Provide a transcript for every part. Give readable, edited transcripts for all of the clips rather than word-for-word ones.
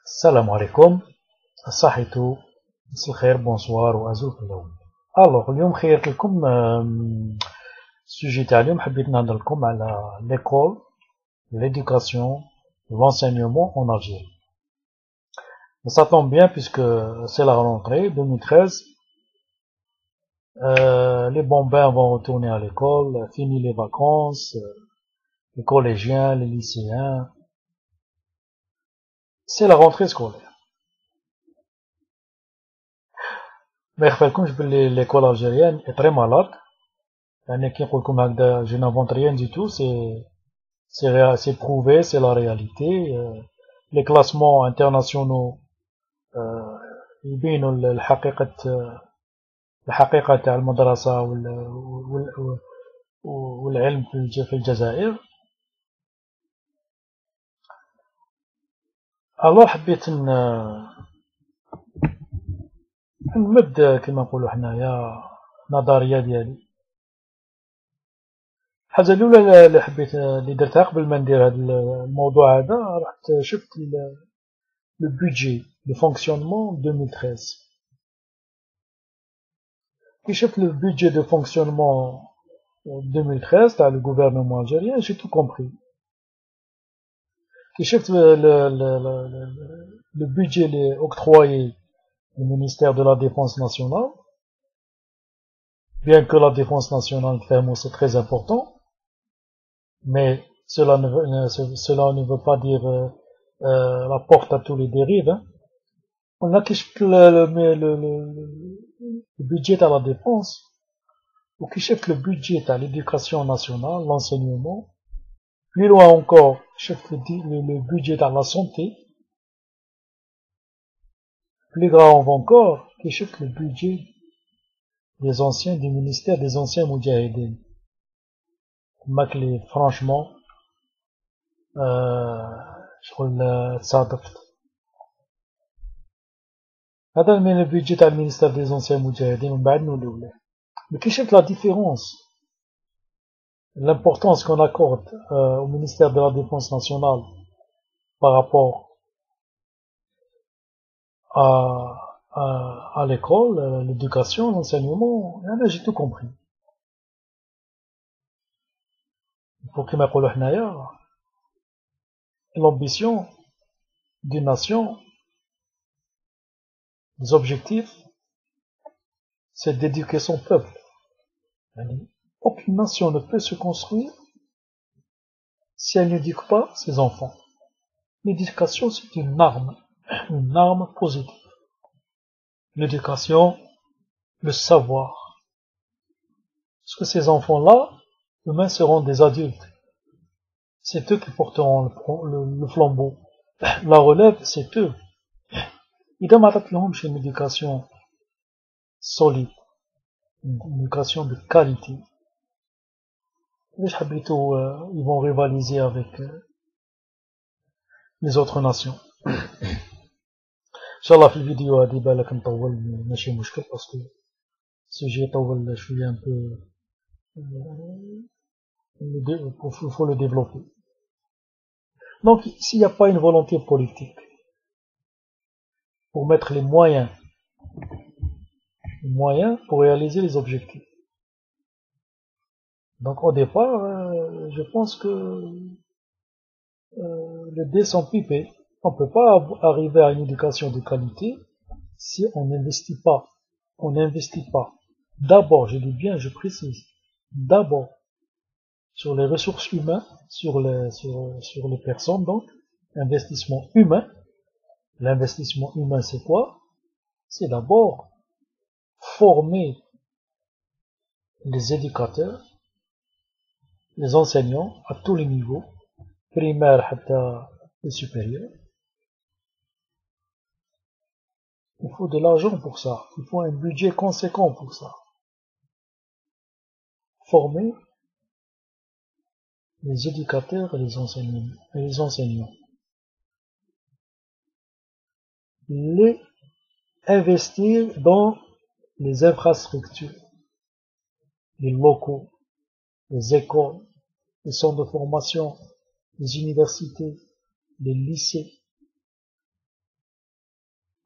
السلام عليكم. صحيتو؟ مساء الخير، بونسوار وازول في الاول. الوغ اليوم خيرت لكم السوجي تاع اليوم. حبيت نهضر لكم على ليكول، l'éducation, l'enseignement en Algérie. Ça tombe bien puisque c'est la rentrée 2013. Les bambins vont retourner à l'école, fini les vacances, les collégiens, les lycéens. C'est la rentrée scolaire. ما يخفالكمش باللي l'école algérienne est très malade. يعني كي نقول لكم هكذا je n'invente rien du tout, c'est prouvé, c'est la réalité. Les classements internationaux يبينوا الحقيقة تاع المدرسة والعلم في الجزائر. alors حبيت نمد كما نقولوا حنايا نظرية ديالي. الحاجة الأولى اللي حبيت اللي درتها قبل ما ندير هذا الموضوع هذا، رحت شفت le budget de fonctionnement 2013. كي شفت le budget de fonctionnement 2013 تاع le gouvernement algérien, j'ai tout compris. كي شفت le budget اللي octroyé le ministère de la Défense nationale, bien que la défense nationale, clairement, c'est très important, mais cela ne veut pas dire la porte à tous les dérives. Hein. On a le budget à la défense, ou qui chef le budget à l'éducation nationale, l'enseignement, plus loin encore, chef le budget à la santé, plus grave encore, qui chef le budget des anciens, du ministère des anciens moudjahidines. Maclé, franchement, شغل تصادفت. هذا من البيدجي تاع المينيستير دي زونسيان مجاهدين من بعد نوليو له. Mais qui chef la différence, l'importance qu'on accorde au ministère de la Défense nationale par rapport à l'école, l'éducation, l'enseignement, j'ai tout compris. Pour qu'il m'appelle حنايا, l'ambition d'une nation, les objectifs, c'est d'éduquer son peuple. Aucune nation ne peut se construire si elle n'éduque pas ses enfants. L'éducation, c'est une arme positive. L'éducation, le savoir. Parce que ces enfants-là, demain seront des adultes. C'est eux qui porteront le flambeau. La relève, c'est eux. إذا ما عطيتلهمش une éducation solide, une éducation de qualité, ils vont rivaliser avec les autres nations. ان شاء الله في الفيديو هذه بالك نطول ماشي مشكل باسكو السوجي يطول شويه un peu il faut le développer. Donc s'il n'y a pas une volonté politique pour mettre les moyens pour réaliser les objectifs, donc au départ je pense que les dés sont pipés. On ne peut pas arriver à une éducation de qualité si on n'investit pas. D'abord, je dis bien, je précise, d'abord sur les ressources humaines, sur les personnes, donc, investissement humain. L'investissement humain, c'est quoi? C'est d'abord former les éducateurs, les enseignants à tous les niveaux, primaire et supérieur. Il faut de l'argent pour ça. Il faut un budget conséquent pour ça. Former les éducateurs et les enseignants. Les investir dans les infrastructures, les locaux, les écoles, les centres de formation, les universités, les lycées.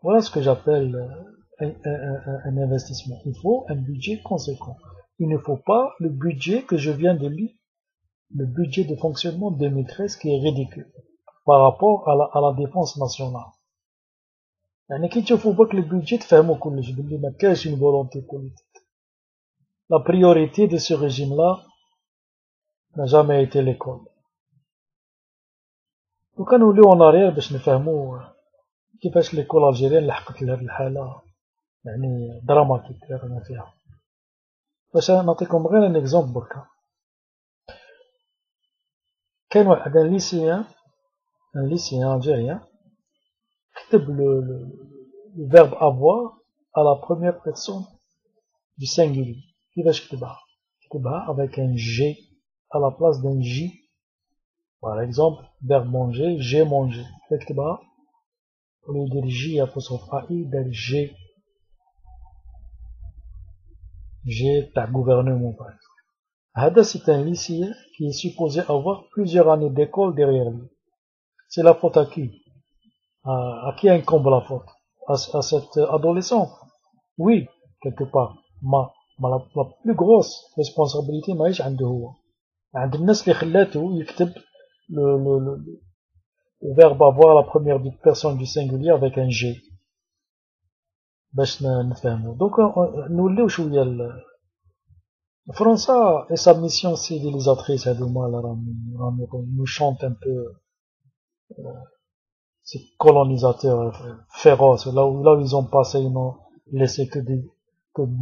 Voilà ce que j'appelle un investissement. Il faut un budget conséquent. Il ne faut pas le budget que je viens de lire, le budget de fonctionnement 2013 qui est ridicule par rapport à la défense nationale. يعني كي تشوفوا بك البودجي تفهموا كلش بلي ما كاينش une volonté politique. La priorité de ce régime-là n'a jamais été l'école. وكنوليو en arrière باش نفهموا كيفاش l'école algérienne لحقت لهاد الحالة يعني دراماتيك اللي رانا فيها. باش نعطيكم غير ان اكزومبل بركا. كاين واحد ان ليسيان algérien كتب le verbe avoir à la première personne du singulier. كيفاش كتبها؟ كتبها avec un G à la place d'un J. Par exemple, verbe manger, j'ai mangé. كيفاش كتبها؟ au lieu de J apostrophe AI دار G. G تاع gouvernement par exemple. هذا c'est un lycéen qui est supposé avoir plusieurs années d'école derrière lui. C'est la faute à qui? À qui incombe la faute? À cet adolescent? Oui, quelque part. la plus grosse responsabilité ماهيش عنده هو. عند الناس اللي خلاته يكتب le verbe avoir la première personne du singulier avec un G. باش نفهمو. Donc نوليو شوية فرنسا et sa mission civilisatrice هادوما nous chantent un peu ces colonisateurs féroces là où ils ont passé, ils n'ont laissé que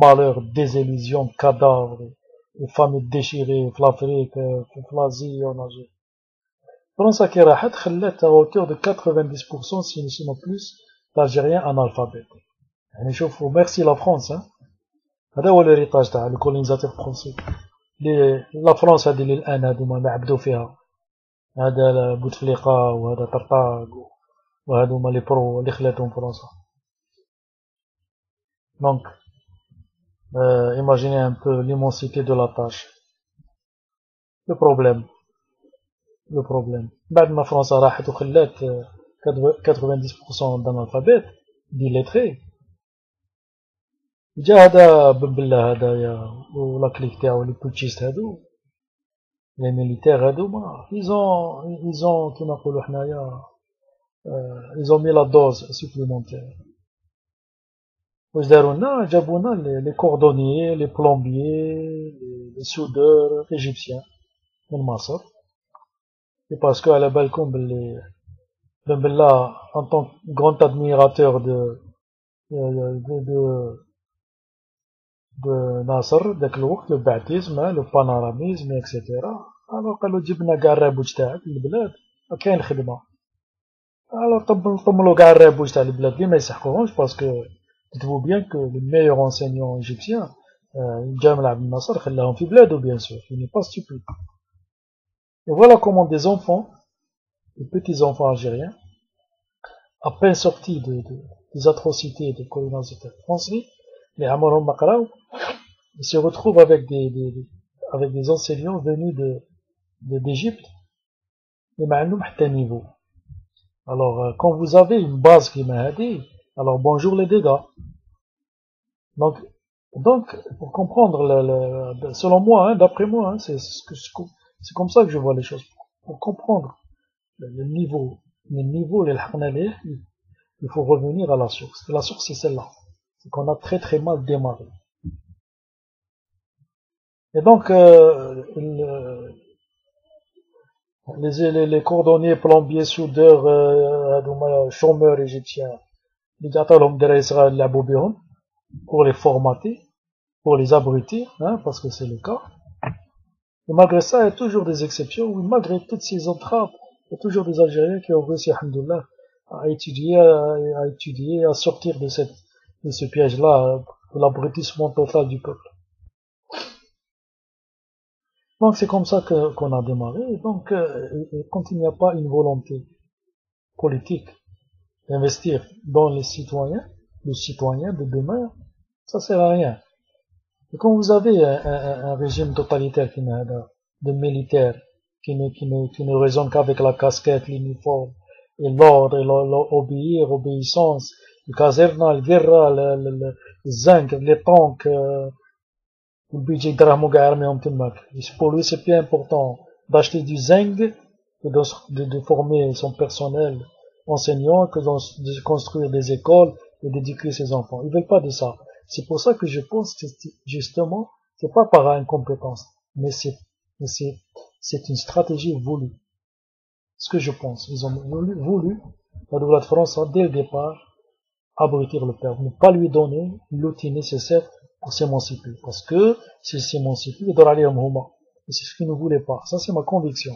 malheur, désillusion, cadavres, et familles déchirées في l'Afrique, في l'Asie, en Algérie. فرنسا كي راحت خلات à hauteur de 90% sinon plus l'Algérien analphabète. يعني شوفوا merci la France hein. هذا هو l'héritage تاع le colonisateur français. لا فرنسا هذه للآن هذوما اللي عبدوا فيها. هذا بوتفليقة وهذا طرطاق وهذوما لي برو اللي خلاتهم فرنسا. Donc imaginez un peu l'immensité de la tâche. Le problème بعد ما فرنسا راحت وخلات 90% d'analphabètes d'illettrés. جا هذا بن بلا هذايا ولا كليك تاعو لي بوتشيست هادو لي ميليتير هادوما ils ont كيما نقولو حنايا ils ont mis la dose supplémentaire. واش داروا لنا؟ جابوا لنا لي كوردونيي لي بلومبيي لي سودور ايجيبسيان من مصر. et parce que على بالكم بلي بن بلا en tant que grand admirateur de ناصر داك الوقت لو بعثيزم لو بانوراميزم اكسيتيرا. alors قالوا جبنا كاع الرابوج تاعك للبلاد ما كاين خدمه. alors طملوا كاع الرابوج تاع البلاد اللي ما يسحقوهمش باسكو dites-vous bien que le meilleur enseignant égyptien Jamal Abdel Nasser خلاهم في بلاده bien sûr. Il n'est pas stupide. Et voilà comment des enfants, des petits enfants algériens, à peine sortis des atrocités des colonisateurs français, les Amarhom Makraou, ils se retrouvent avec des enseignants venus d'Égypte, mais معندهم حتى niveau. Alors, quand vous avez une base qui m'a aidé, alors bonjour les dégâts. Donc pour comprendre, selon moi, hein, d'après moi, hein, c'est comme ça que je vois les choses. Pour comprendre le niveau les الحقنا ليه, il faut revenir à la source. Et la source, c'est celle-là. C'est qu'on a très très mal démarré. Et donc, les cordonniers, plombiers, soudeurs, chômeurs égyptiens, ils attendent des Israël يلعبوا بهم pour les formater, pour les abrutir, hein, parce que c'est le cas. Et malgré ça, il y a toujours des exceptions, où malgré toutes ces entraves, il y a toujours des Algériens qui ont réussi, alhamdoulilah, à étudier, à sortir de ce piège-là, de l'abrutissement total du peuple. Donc c'est comme ça qu'on a démarré. Donc quand il n'y a pas une volonté politique d'investir dans les citoyens, le citoyen de demain, ça sert à rien. Et quand vous avez un régime totalitaire de militaires qui ne raisonne qu'avec la casquette, l'uniforme et l'ordre et l'obéissance الكازيرنا القرة الزنك لي طونك والبيجي دراهمو قاع يرميهم تماك pour lui c'est plus important d'acheter du zinc que de former son personnel enseignant que de construire des écoles et d'éduquer ses enfants. Ils veulent pas de ça. C'est pour ça que je pense que justement c'est pas par incompétence, mais c'est une stratégie voulue. Ce que je pense, ils ont voulu la Doulat France dès le départ abrutir le père, ne pas lui donner l'outil nécessaire pour s'émanciper. Parce que s'il s'émancipe, il doit aller à Mouma. Et c'est ce qu'il ne voulait pas. Ça, c'est ma conviction.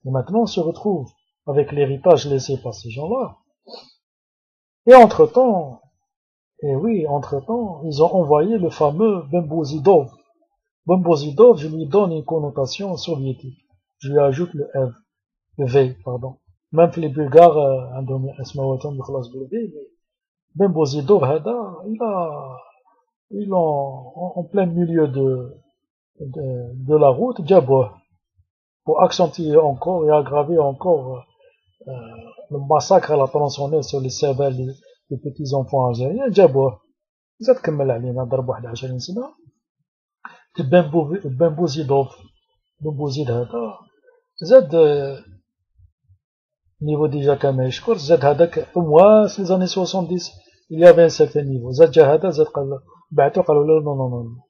Et maintenant, on se retrouve avec l'héritage laissé par ces gens-là. Et entre-temps, ils ont envoyé le fameux Bembozidov. Bembozidov, je lui donne une connotation soviétique. Je lui ajoute le V, pardon. Même les Bulgares, Bembozidov, il est en plein milieu de la route, Djabouh, pour accentuer encore et aggraver encore le massacre à la tronçonneuse sur les cervelles des petits enfants algériens, Djabouh. زاد كمل علينا ضرب واحد 20 سنة بمبوزيد هذا زاد niveau déjà كما يشكر زاد هذاك moi في les années 70 il y avait un certain niveau زاد جا هذا زاد بعثو قالوا له نو نو نو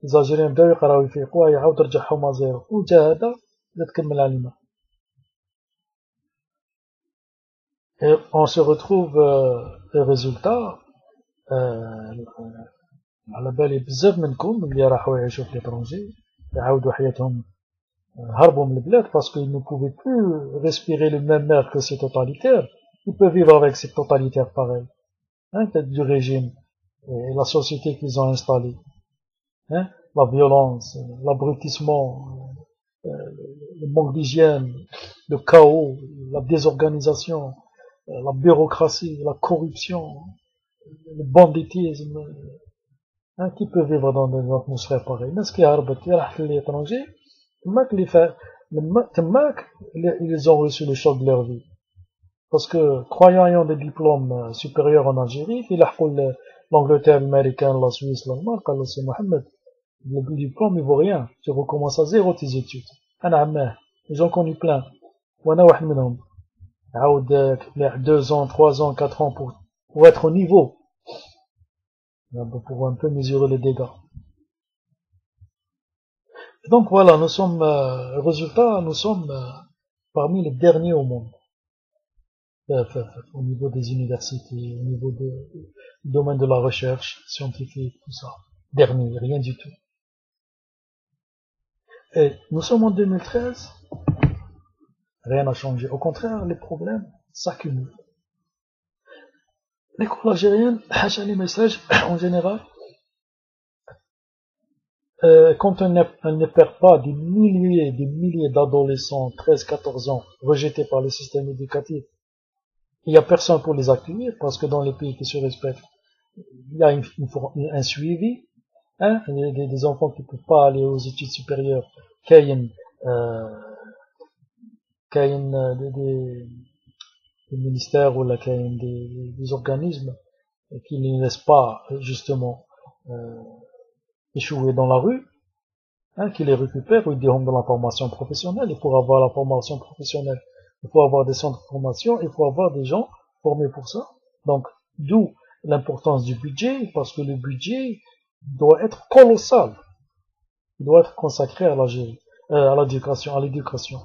les Algériens بداو يقراو يفيقوا يعاود رجعهم زيرو وجا هذا زاد كمل علينا et on se retrouve les résultats على بالي بزاف منكم اللي راحوا يعيشوا في l'étranger يعاودوا حياتهم هربوا من البلاد parce qu'ils ne pouvaient plus respirer le même air que ces totalitaires. Ils peuvent vivre avec ces totalitaires pareils, hein, du régime et la société qu'ils ont installée, hein, la violence, l'abrutissement, le manque d'hygiène, le chaos, la désorganisation, la bureaucratie, la corruption, le banditisme, hein, qui peut vivre dans une atmosphère pareille. Mais ce qui a à l'étranger, ils ont reçu le choc de leur vie. Parce que, croyant ayant des diplômes supérieurs en Algérie, ils ont l'Angleterre, l'Américain, la Suisse, l'Allemagne, قالوا سي محمد, le diplôme, il vaut rien. Tu recommences à zéro tes études. أنا عماه. Ils ont connu plein. وأنا واحد منهم. عاود 2 ans, 3 ans, 4 ans pour être au niveau. Pour un peu mesurer les dégâts. Et donc voilà, nous sommes, résultat, nous sommes parmi les derniers au monde. Au niveau des universités, au niveau du domaine de la recherche scientifique, tout ça. Dernier, rien du tout. Et nous sommes en 2013, rien n'a changé. Au contraire, les problèmes s'accumulent. L'école algérienne, les messages en général, quand elle ne perd pas des milliers d'adolescents, 13-14 ans, rejetés par le système éducatif, il n'y a personne pour les accueillir, parce que dans les pays qui se respectent, il y a un suivi, hein, des enfants qui ne peuvent pas aller aux études supérieures, des ministères ou des organismes qui ne laissent pas justement échouer dans la rue, hein, qui les récupèrent ou ils diront dans la formation professionnelle. Et pour avoir la formation professionnelle, il faut avoir des centres de formation, il faut avoir des gens formés pour ça. Donc, d'où l'importance du budget, parce que le budget doit être colossal. Il doit être consacré à l'éducation.